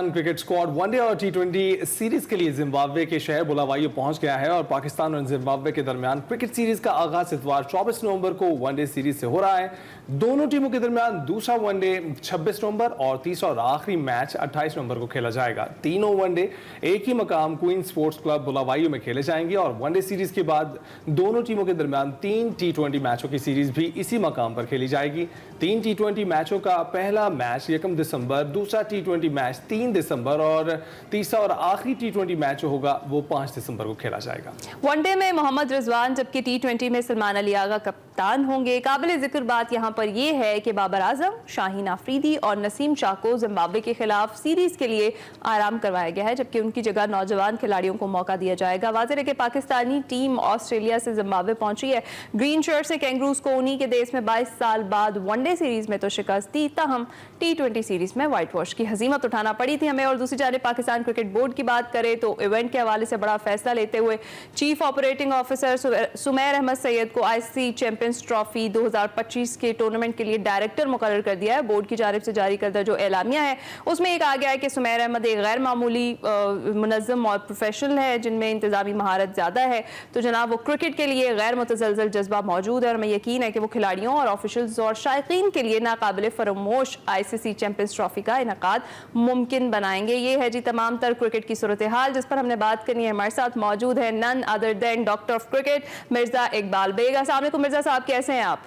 Cricket squad one day और टी20 series के लिए जिम्बाब्वे के शहर बुलावाईयो पहुंच गया है और पाकिस्तान और जिम्बाब्वे के दरमियान क्रिकेट सीरीज का आगाज इतवार 24 नवंबर को वनडे सीरीज से हो रहा है। दोनों टीमों के दरमियान दूसरा वनडे 26 नवंबर और तीसरा और आखिरी मैच 28 नवंबर को खेला जाएगा। तीनों वनडे एक ही मकाम क्वीन स्पोर्ट्स क्लब बुलावाईयो में खेले जाएंगे और वनडे सीरीज के बाद दोनों टीमों के दरमियान 3 टी20 मैचों की सीरीज भी इसी मकाम पर खेली जाएगी। 3 टी20 मैचों का पहला मैच 1 दिसंबर, दूसरा टी20 मैच 3 दिसंबर और तीसरा और आखिरी टी20 मैच होगा वो 5 दिसंबर को खेला जाएगा। वनडे में मोहम्मद रिजवान जबकि टी20 में सलमान अली आगा कप्तान होंगे। काबिल जिक्र बात यहाँ पर यह है कि बाबर आजम, शाहीन आफरीदी और नसीम शाह को जिम्बाब्वे के खिलाफ सीरीज के लिए आराम करवाया गया है, जबकि उनकी जगह नौजवान खिलाड़ियों को मौका दिया जाएगा। वाज़ेह है कि पाकिस्तानी टीम ऑस्ट्रेलिया से जिम्बाब्वे पहुंची है। ग्रीन शर्ट से कैंगरूज को उन्हीं के देश में 22 साल बाद वनडे सीरीज में तो शिकस्त दी, ताहम टी20 सीरीज में व्हाइट वॉश की हजीमत उठाना पड़ी थी हमें। और दूसरी जानिब पाकिस्तान क्रिकेट बोर्ड की बात करें तो इवेंट के हवाले से बड़ा फैसला लेते हुए chief operating officer Sumair Ahmed Syed को आईसीसी चैंपियंस ट्रॉफी 2025 के टूर्नामेंट के लिए डायरेक्टर मुकर्रर कर दिया है। बोर्ड की जानिब से जारी करदा जो एलामिया है उसमें एक आ गया है कि सुमैर अहमद एक गैर मामूली मुनज़्ज़म और प्रोफेशनल है जिनमें इंतजामी महारत ज़्यादा है, तो जनाब वो क्रिकेट के लिए गैर मुतज़लज़ल जज्बा मौजूद है और हमें यकीन है कि वो खिलाड़ियों और ऑफिशियल्स और शायकीन के लिए नाकाबिल फरमोश आईसीसी चैंपियंस ट्रॉफी का इनेकाद मुमकिन बनाएंगे। ये है जी तमाम तर क्रिकेट की सूरत हाल जिस पर हमने बात करनी है। हमारे साथ मौजूद है none other than doctor of cricket Mirza Iqbal Baig. अस्सलाम वालेकुम मिर्जा साहब, कैसे हैं आप?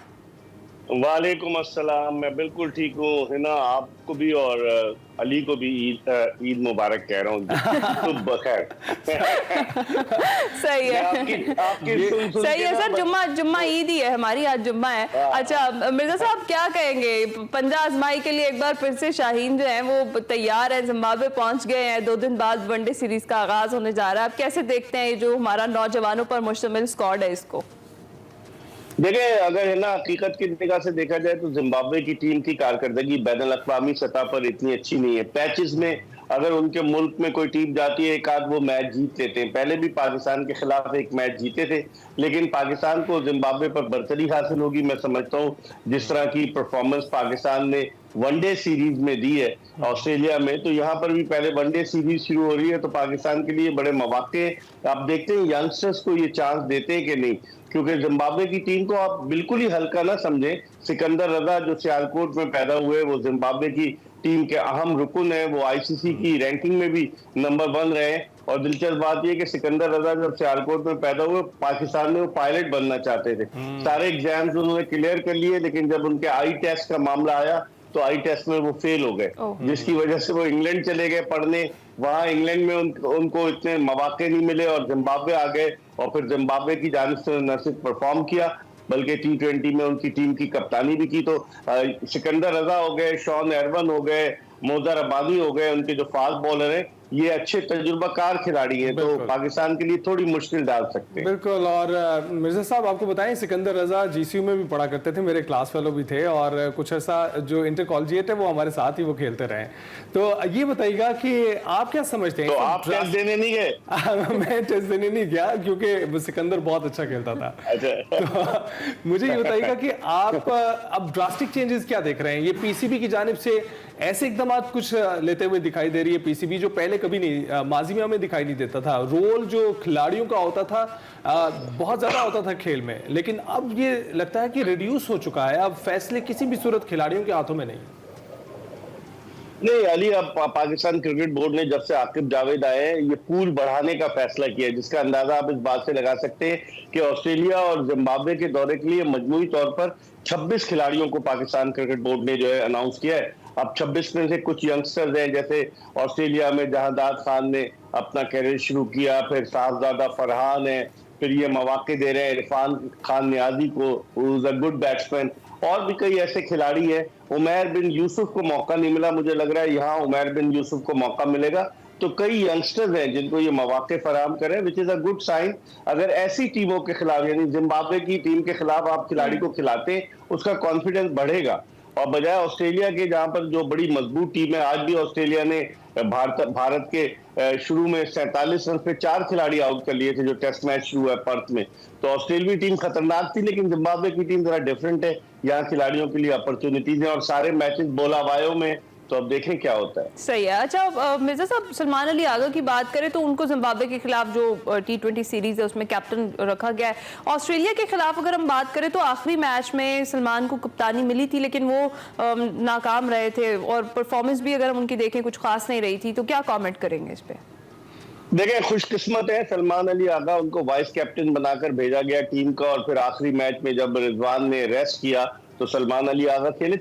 वालेकुम अस्सलाम, मैं बिल्कुल ठीक हूँ। है ना, आपको भी और अली को भी ईद मुबारक कह रहा हूँ। तुम बखैर। सही है, आपकी सही है सर। जुम्मा ईद ही है हमारी, आज जुम्मा है। अच्छा मिर्जा साहब, क्या कहेंगे? पंजा आजमाई के लिए एक बार फिर से शाहीन जो है वो तैयार है, जिम्बाब्वे पहुंच गए हैं। 2 दिन बाद वनडे सीरीज का आगाज होने जा रहा है। आप कैसे देखते हैं ये जो हमारा नौजवानों पर मुश्तमिल स्क्वाड है इसको? देखिए, अगर है ना हकीकत की निगाह से देखा जाए तो जिम्बाब्वे की टीम की कारकर्दगी बैनुल अक़वामी सतह पर इतनी अच्छी नहीं है। पैचेस में अगर उनके मुल्क में कोई टीम जाती है एक आध वो मैच जीत लेते हैं। पहले भी पाकिस्तान के खिलाफ एक मैच जीते थे, लेकिन पाकिस्तान को जिम्बाब्वे पर बरतरी हासिल होगी। मैं समझता हूँ जिस तरह की परफॉर्मेंस पाकिस्तान ने वनडे सीरीज में दी है ऑस्ट्रेलिया में, तो यहाँ पर भी पहले वनडे सीरीज शुरू हो रही है तो पाकिस्तान के लिए बड़े मौके। आप देखते हैं यंगस्टर्स को ये चांस देते हैं कि नहीं, क्योंकि जिम्बाब्वे की टीम को आप बिल्कुल ही हल्का ना समझें। सिकंदर रजा जो सियालकोट में पैदा हुए वो जिम्बाब्वे की टीम के अहम रुकन है, वो आईसीसी की रैंकिंग में भी नंबर 1 रहे। और दिलचस्प बात यह कि सिकंदर रजा जब सियालकोट में पैदा हुए पाकिस्तान में वो पायलट बनना चाहते थे। सारे एग्जाम्स उन्होंने क्लियर कर लिए, लेकिन जब उनके आई टेस्ट का मामला आया तो आई टेस्ट में वो फेल हो गए, जिसकी वजह से वो इंग्लैंड चले गए पढ़ने। वहां इंग्लैंड में उनको इतने मौके नहीं मिले और जिम्बाब्वे आ गए और फिर जिम्बाब्वे की जानिब से न सिर्फ परफॉर्म किया बल्कि टी20 में उनकी टीम की कप्तानी भी की। तो सिकंदर रजा हो गए, शॉन एरवन हो गए, मोज़र अबादी हो गए, उनके जो फास्ट बॉलर हैं ये अच्छे तजुर्बाकार खिलाड़ी हैं, तो पाकिस्तान के लिए थोड़ी मुश्किल डाल सकते हैं। बिल्कुल। और मिर्जा साहब आपको बताएं, सिकंदर रजा जीसीयू में भी पढ़ा करते थे, मेरे क्लास फेलो भी थे और कुछ ऐसा जो इंटर कॉलेजिएट है वो हमारे साथ ही वो खेलते रहे। तो ये बताइएगा कि आप क्या समझते हैं? तो आप टेस्ट देने नहीं गए? मैं टेस्ट देने नहीं गया क्योंकि सिकंदर बहुत अच्छा खेलता था। तो मुझे ये बताइएगा कि आप अब ड्रास्टिक चेंजेस क्या देख रहे हैं? ये पीसीबी की जानिब से ऐसे इकदाम कुछ लेते हुए दिखाई दे रही है। पीसीबी जो पहले कभी नहीं, माजी में हमें दिखाई नहीं देता था। रोल जो खिलाड़ियों का होता था बहुत ज्यादा होता था खेल में, लेकिन अब ये लगता है कि रिड्यूस हो चुका है। अब फैसले किसी भी सूरत खिलाड़ियों के हाथों में नहीं। अली, अब पाकिस्तान क्रिकेट बोर्ड ने जब से आकिब जावेद आए हैं ये पूल बढ़ाने का फैसला किया है, जिसका अंदाजा आप इस बात से लगा सकते हैं कि ऑस्ट्रेलिया और जिम्बाब्वे के दौरे के लिए मजमूई तौर पर 26 खिलाड़ियों को पाकिस्तान क्रिकेट बोर्ड ने जो है अनाउंस किया है। अब 26 में से कुछ यंगस्टर्स हैं, जैसे ऑस्ट्रेलिया में जहांदाद खान ने अपना कैरियर शुरू किया, फिर साहबजादा फरहान है, फिर ये मौके दे रहे हैं इरफान खान नियाजी को, अ गुड बैट्समैन। और भी कई ऐसे खिलाड़ी हैं। उमैर बिन यूसुफ को मौका नहीं मिला, मुझे लग रहा है यहाँ उमैर बिन यूसुफ को मौका मिलेगा। तो कई यंगस्टर्स हैं जिनको ये मौके फराहम करें, which is a good sign. अगर ऐसी टीमों के खिलाफ यानी जिम्बाब्वे की टीम के खिलाफ आप खिलाड़ी को खिलाते हैं उसका कॉन्फिडेंस बढ़ेगा। और बजाय ऑस्ट्रेलिया के जहां पर जो बड़ी मजबूत टीम है, आज भी ऑस्ट्रेलिया ने भारत के शुरू में 47 रन पे 4 खिलाड़ी आउट कर लिए थे जो टेस्ट मैच शुरू हुआ पर्थ में। तो ऑस्ट्रेलियाई टीम खतरनाक थी, लेकिन जिम्बाब्वे की टीम जरा डिफरेंट है। यहाँ खिलाड़ियों के लिए अपॉर्चुनिटीज हैं और सारे मैचेस बुलावायो में तो अब देखें क्या होता है। सही है। अच्छा मिर्जा साहब, सलमान अली आगा की बात करें तो उनको जिम्बाब्वे के खिलाफ जो T20 सीरीज है उसमें कैप्टन रखा गया है। ऑस्ट्रेलिया के खिलाफ अगर हम बात करें तो आखिरी मैच में सलमान को कप्तानी मिली थी, लेकिन वो नाकाम रहे थे और परफॉर्मेंस भी अगर हम उनकी देखें कुछ खास नहीं रही थी, तो क्या कॉमेंट करेंगे इस पे? देखिए, खुशकिस्मत है सलमान अली आगा, उनको वाइस कैप्टन बनाकर भेजा गया टीम का, और फिर आखिरी मैच में जब रिजवान ने रेस्ट किया तो सलमान अली आगा खेले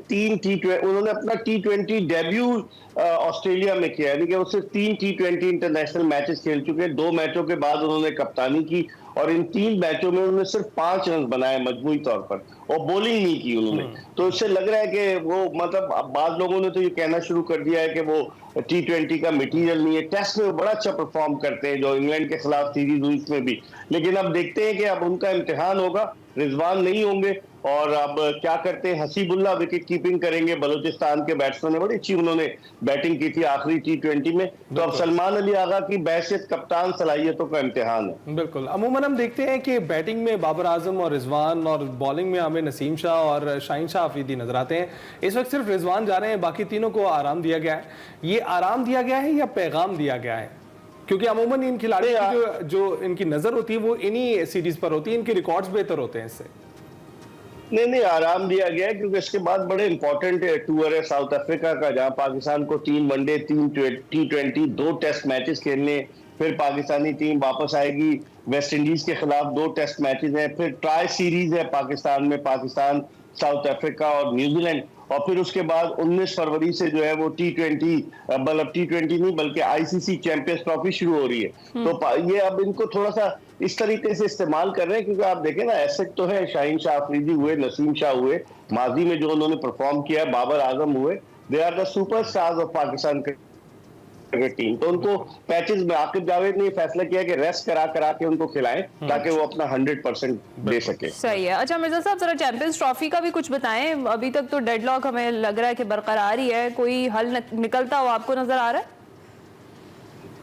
उन्होंने अपना T20 डेब्यू ऑस्ट्रेलिया में किया, यानी कि वो सिर्फ 3 T20 इंटरनेशनल मैचेस खेल चुके हैं। 2 मैचों के बाद उन्होंने कप्तानी की और इन 3 मैचों में उन्होंने सिर्फ 5 रन बनाए मजमूई तौर पर, और बॉलिंग नहीं की उन्होंने। तो इससे लग रहा है कि वो, मतलब बाद लोगों ने तो ये कहना शुरू कर दिया है कि वो T20 का मटेरियल नहीं है। टेस्ट में वो बड़ा अच्छा परफॉर्म करते हैं, जो इंग्लैंड के खिलाफ सीरीज हुई इसमें भी। लेकिन अब देखते हैं कि अब उनका इम्तिहान होगा, रिजवान नहीं होंगे, और अब क्या करते हैं। हसीबुल्ला विकेट कीपिंग करेंगे, बलूचिस्तान के बैट्समैन है, बड़ी अच्छी उन्होंने बैटिंग की थी आखिरी T20 में। तो अब सलमान अली आगा की बैसियत कप्तान सलाहियतों का इम्तिहान है। बिल्कुल। अमूमन हम देखते हैं कि बैटिंग में बाबर आजम और रिजवान, और बॉलिंग में हमें नसीम शाह और शाहीन शाह अफरीदी नजर आते हैं। इस वक्त सिर्फ रिजवान जा रहे हैं, बाकी तीनों को आराम दिया गया है। ये आराम दिया गया है या पैगाम दिया गया है? क्योंकि अमूमन इन खिलाड़ियों की जो इनकी नजर होती है वो इन्हीं सीरीज पर होती है, इनके रिकॉर्ड्स बेहतर होते हैं इससे। नहीं, आराम दिया गया है, क्योंकि इसके बाद बड़े इंपॉर्टेंट टूर है साउथ अफ्रीका का, जहां पाकिस्तान को 3 वनडे, 3 T20, 2 टेस्ट मैचेस खेलने। फिर पाकिस्तानी टीम वापस आएगी, वेस्ट इंडीज के खिलाफ 2 टेस्ट मैचेस हैं, फिर ट्राई सीरीज है पाकिस्तान में, पाकिस्तान, साउथ अफ्रीका और न्यूजीलैंड। और फिर उसके बाद 19 फरवरी से जो है वो T20, मतलब T20 नहीं बल्कि ICC चैंपियंस ट्रॉफी शुरू हो रही है। तो ये अब इनको थोड़ा सा इस तरीके से इस्तेमाल कर रहे हैं, क्योंकि आप देखें ना, एसेट तो है। शाहीन शाह अफरीदी हुए, नसीम शाह हुए, माजी में जो उन्होंने परफॉर्म किया है, बाबर आजम हुए, they are the superstars of Pakistan cricket team. तो उनको पैचेस में आकिब जावेद ने फैसला किया कि रेस्ट करा के उनको खिलाएं, ताकि वो अपना 100% दे सके। सही है। अच्छा मिर्जा साहब, जरा चैंपियंस ट्रॉफी का भी कुछ बताएं। अभी तक तो डेडलॉक हमें लग रहा है कि बरकरार ही है, कोई हल निकलता हो आपको नजर आ रहा है?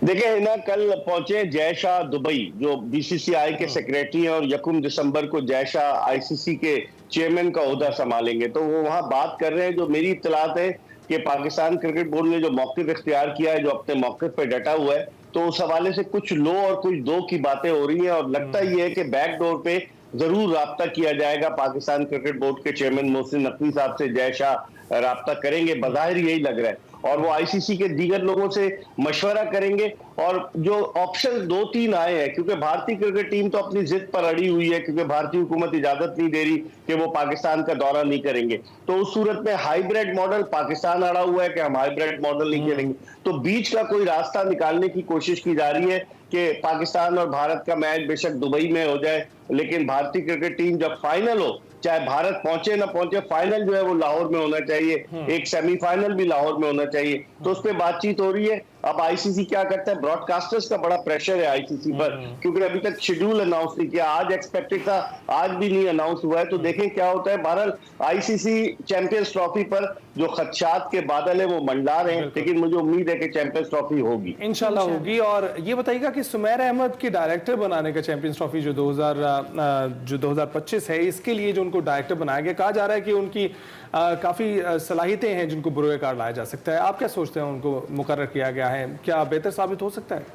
देखिए ना, कल पहुंचे जय शाह दुबई, जो BCCI के सेक्रेटरी हैं, और 1 दिसंबर को जय शाह ICC के चेयरमैन का ओहदा संभालेंगे। तो वो वहां बात कर रहे हैं, जो मेरी इत्तलात है कि पाकिस्तान क्रिकेट बोर्ड ने जो मौक़िफ़ इख्तियार किया है, जो अपने मौक़िफ़ पे डटा हुआ है, तो उस हवाले से कुछ लो और कुछ दो की बातें हो रही हैं। और लगता ही है कि बैकडोर पे जरूर राब्ता किया जाएगा। पाकिस्तान क्रिकेट बोर्ड के चेयरमैन मोहसिन नकवी साहब से जय शाह राब्ता करेंगे, बज़ाहिर यही लग रहा है, और वो ICC के दीगर लोगों से मशवरा करेंगे। और जो ऑप्शन 2-3 आए हैं, क्योंकि भारतीय क्रिकेट टीम तो अपनी जिद पर अड़ी हुई है, क्योंकि भारतीय हुकूमत इजाजत नहीं दे रही कि वो पाकिस्तान का दौरा नहीं करेंगे। तो उस सूरत में हाइब्रिड मॉडल, पाकिस्तान अड़ा हुआ है कि हम हाइब्रिड मॉडल नहीं खेलेंगे। तो बीच का कोई रास्ता निकालने की कोशिश की जा रही है कि पाकिस्तान और भारत का मैच बेशक दुबई में हो जाए, लेकिन भारतीय क्रिकेट टीम जब फाइनल हो, चाहे भारत पहुंचे ना पहुंचे, फाइनल जो है वो लाहौर में होना चाहिए, एक सेमीफाइनल भी लाहौर में होना चाहिए। तो उस पर बातचीत हो रही है। अब ICC क्या करता है, ब्रॉडकास्टर्स का बड़ा प्रेशर है ICC पर, क्योंकि अभी तक शेड्यूल अनाउंस नहीं किया। आज एक्सपेक्टेड था, आज भी नहीं अनाउंस हुआ है। तो देखें क्या होता है। बहरहाल ICC चैंपियंस ट्रॉफी पर जो खदशात के बादल है वो मंडरा रहे हैं, लेकिन मुझे उम्मीद है कि चैंपियंस ट्रॉफी होगी, इंशाल्लाह होगी। और ये बताइएगा कि सुमैर अहमद की डायरेक्टर बनाने का चैंपियंस ट्रॉफी जो 2025 है, इसके लिए जो उनको डायरेक्टर बनाया गया, कहा जा रहा है कि उनकी काफी सलाहियतें हैं जिनको बुरोए कार लाया जा सकता है। आप क्या सोचते हैं, उनको मुकर्रर किया गया है, क्या बेहतर साबित हो सकता है?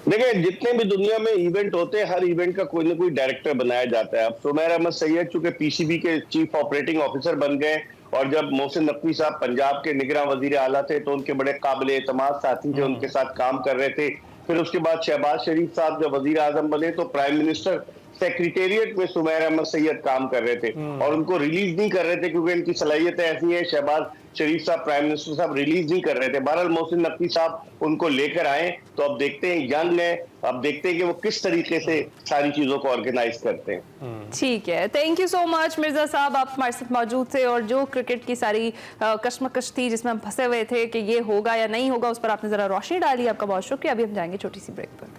देखिए, जितने भी दुनिया में इवेंट होते हैं, हर इवेंट का कोई ना कोई डायरेक्टर बनाया जाता है। अब सुमैर अहमद सैयद चूंकि PCB के चीफ ऑपरेटिंग ऑफिसर बन गए, और जब मोहसिन नकवी साहब पंजाब के निगरान वजीर आला थे, तो उनके बड़े काबिल एतमाद साथी थे, उनके साथ काम कर रहे थे। फिर उसके बाद शहबाज शरीफ साहब जब वजीर आजम बने, तो प्राइम मिनिस्टर सेक्रेटेरिएट में सुमैर अहमद सैयद काम कर रहे थे, और उनको रिलीज नहीं कर रहे थे, क्योंकि इनकी सलाहियतें ऐसी हैं। शहबाज शरीफ साहब, प्राइम मिनिस्टर साहब रिलीज नहीं कर रहे थे। बहरहाल मोहसिन नकवी साहब उनको लेकर आए। तो अब देखते हैं, यंग है, अब देखते हैं कि वो किस तरीके से सारी चीजों को ऑर्गेनाइज करते हैं। ठीक है, thank you so much Mirza साहब, आप हमारे साथ मौजूद थे, और जो क्रिकेट की सारी कश्मकश थी जिसमें हम फंसे हुए थे कि ये होगा या नहीं होगा, उस पर आपने जरा रोशनी डाली। आपका बहुत शुक्रिया। अभी हम जाएंगे छोटी सी ब्रेक पर।